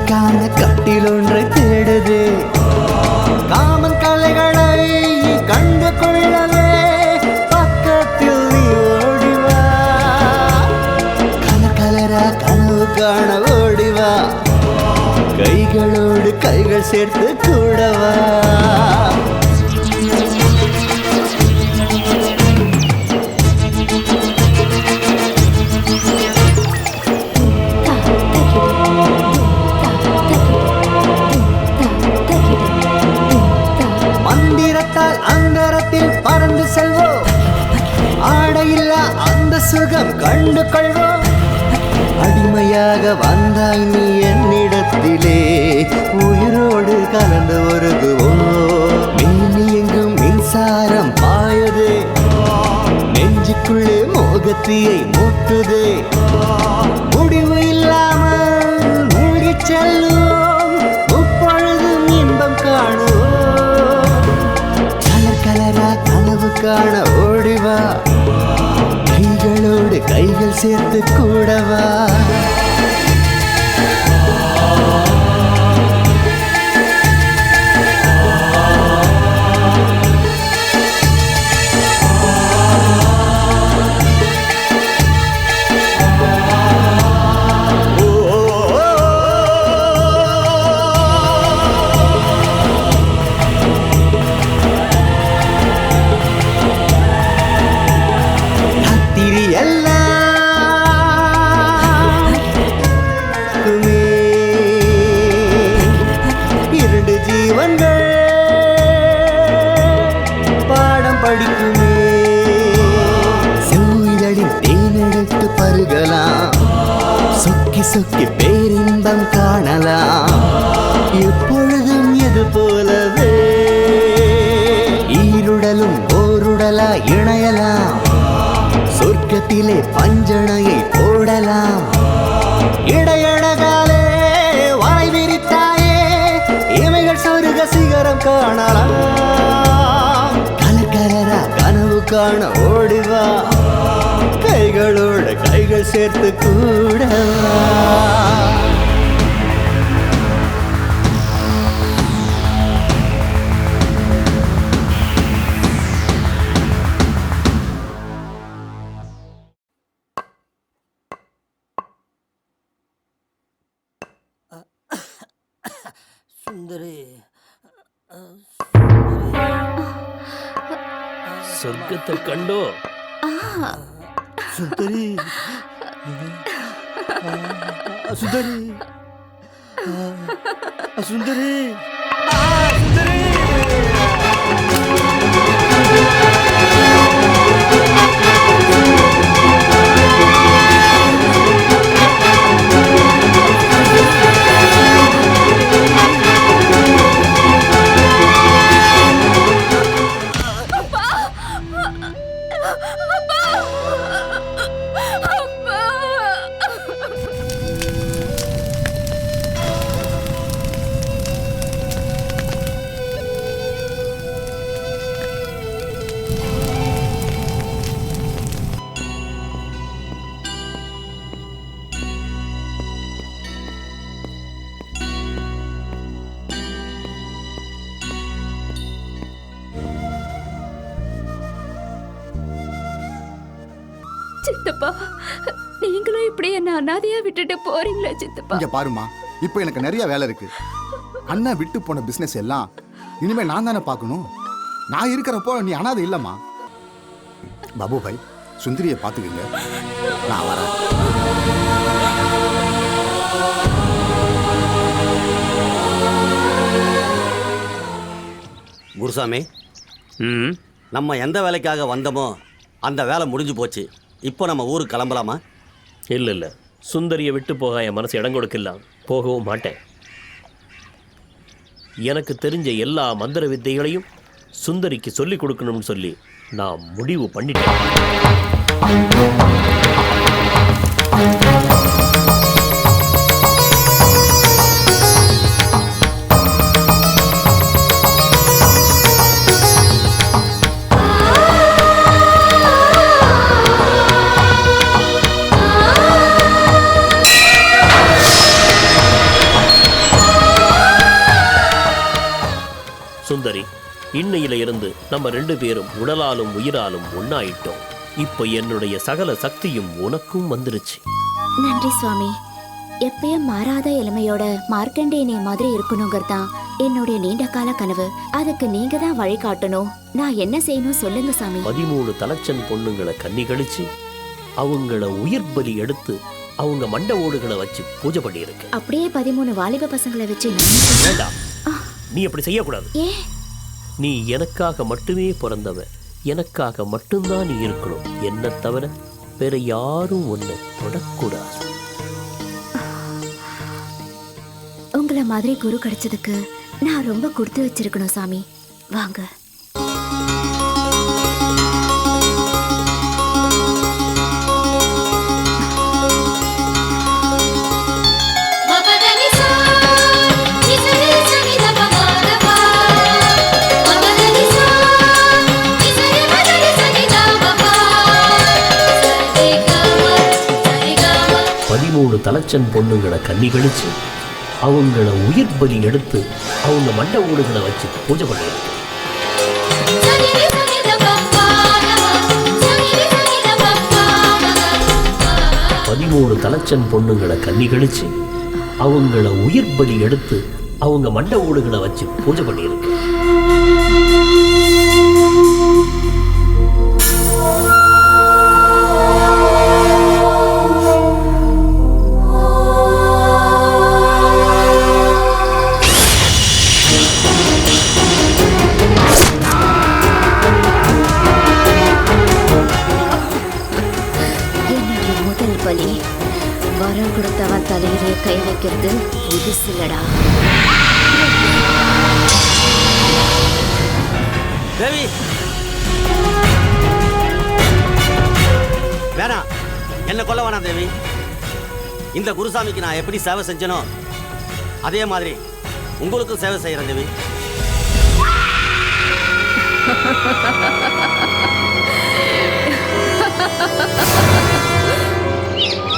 சுவைக்கான கட்டில் ஒன்றை தேடுது. காமன் கலைகளை கண்டு கொள்ளவே பக்கத்தில் நீ ஓடிவா. கலர் கலரா கனவு காண ஓடிவா. கைகளோடு கைகள் சேர்த்து கூடவா. மந்திரத்தால் அந்தரத்தில் பறந்து செல்வோம். ஆடையில்லா அந்த சுகம் கண்டு கொள்வோம். அடிமையாக வந்தாய் நீ என்னிடத்திலே, உயிரோடு கலந்து ஒருகுவோம். மேனி எங்கும் மின்சாரம் பாயுது, நெஞ்சுக்குள்ளே மோகத்தியை மூட்டுது. முடிவு இல்லாமல் மூழ்கி செல்லுவோம், முப்பொழுதும் இன்பம் காணுவோம். கலர் கலரா கனவு காண ஓடிவா. கைகளோடு கைகள் சேர்த்து கூடவா. இரண்டு ஜீவன்கள் பாடம் படிக்குமே. சூழலின் தேனெடுத்து பருகலாம், சொக்கி சொக்கி பேரின்பம் காணலாம். எப்பொழுதும் இது போலவே ஈருடலும் ஓருடலா இணையலாம். சொர்க்கத்திலே பஞ்சனையை போடலாம். இடையழகாலே வாய் விரித்தாயே, இமைகள் சொருக சிகரம் காணலாம். கலர் கலரா கனவு காண ஓடிவா. கைகளோடு கைகள் சேர்த்து கூடவா. சுந்தரி, சொர்க்கத்தை கண்டோ? சுந்தரி, சுந்தரி, சுந்தரி, சுந்தரி. சித்தப்பா, நீங்களும் இப்படி என்ன அனாதையா விட்டுட்டு போறீங்களா சித்தப்பா? இங்க பாருமா, இப்போ எனக்கு நிறைய வேலை இருக்கு. அண்ணா விட்டு போன பிசினஸ் எல்லாம் இனிமே நான் தானே பார்க்கணும். நான் இருக்கிறப்போ நீ அனாதை இல்லம்மா. பாபு பாய், சுந்தரியை பார்த்துக்குங்க, நான் வரேன். குருசாமி, நம்ம எந்த வேலைக்காக வந்தோமோ அந்த வேலை முடிஞ்சு போச்சு. இப்போ நம்ம ஊருக்கு கிளம்பலாமா? இல்லை இல்லை, சுந்தரியை விட்டு போக என் மனசு இடம் கொடுக்கலாம். போகவும் மாட்டேன். எனக்கு தெரிஞ்ச எல்லா மந்திர வித்தைகளையும் சுந்தரிக்கு சொல்லிக் கொடுக்கணும்னு சொல்லி நான் முடிவு பண்ணிட்டேன். இன்னையில இருந்து நம்ம 2 பேரும் உடலாலும் உயிராலும் ஒன்னாயிட்டோம். இப்ப என்னுடைய சகல சக்தியும் உனக்கும் வந்துருச்சு. நன்றி சுவாமி. எப்பயும் மாறாத இளமையோட மார்க்கண்டேயனை மாதிரி இருக்கணுங்கிறதான் என்னுடைய நீண்ட கால கனவு. அதுக்கு நீங்க தான் வழிகாட்டணும். நான் என்ன செய்யணும் சொல்லுங்க சாமி. 13 தலைச்சன் பொண்ணுங்களை கன்னி கழிச்சு அவங்கள உயிர் பலி எடுத்து அவங்க மண்ட ஓடுகளை வச்சு பூஜை பண்ணியிருக்கு. அப்படியே 13 வாலிப பசங்களை வச்சு வேண்டாம், நீ அப்படி செய்யக்கூடாது. ஏன்? நீ எனக்காக மட்டுமே பிறந்தவ, எனக்காக மட்டும்தான் நீ இருக்கணும். என்ன தவிர வேற யாரும் உன்னை தொடக்கூடாது. உங்களை மாதிரி குரு கிடைச்சதுக்கு நான் ரொம்ப கொடுத்து வச்சிருக்கணும் சாமி. வாங்க. தலைச்சன் பொண்ணுங்களை கன்னி கழிச்சு அவங்கள உயிர் பலி எடுத்து அவங்க மண்ட ஓடுகளை வச்சு பூஜை பண்ணியிருக்கு. 13 தலைச்சன் பொண்ணுங்களை கன்னி கழிச்சு அவங்கள உயிர் பலி எடுத்து அவங்க மண்ட ஓடுகளை வச்சு பூஜை பண்ணியிருக்கு. வரம் கொடுத்தவன் தலையிலே கை வைக்கிறது புதுசுலடா. தேவி வேணாம், என்ன கொல்ல வேணாம் தேவி. இந்த குருசாமிக்கு நான் எப்படி சேவை செஞ்சனோ அதே மாதிரி உங்களுக்கும் சேவை செய்யறேன் தேவி.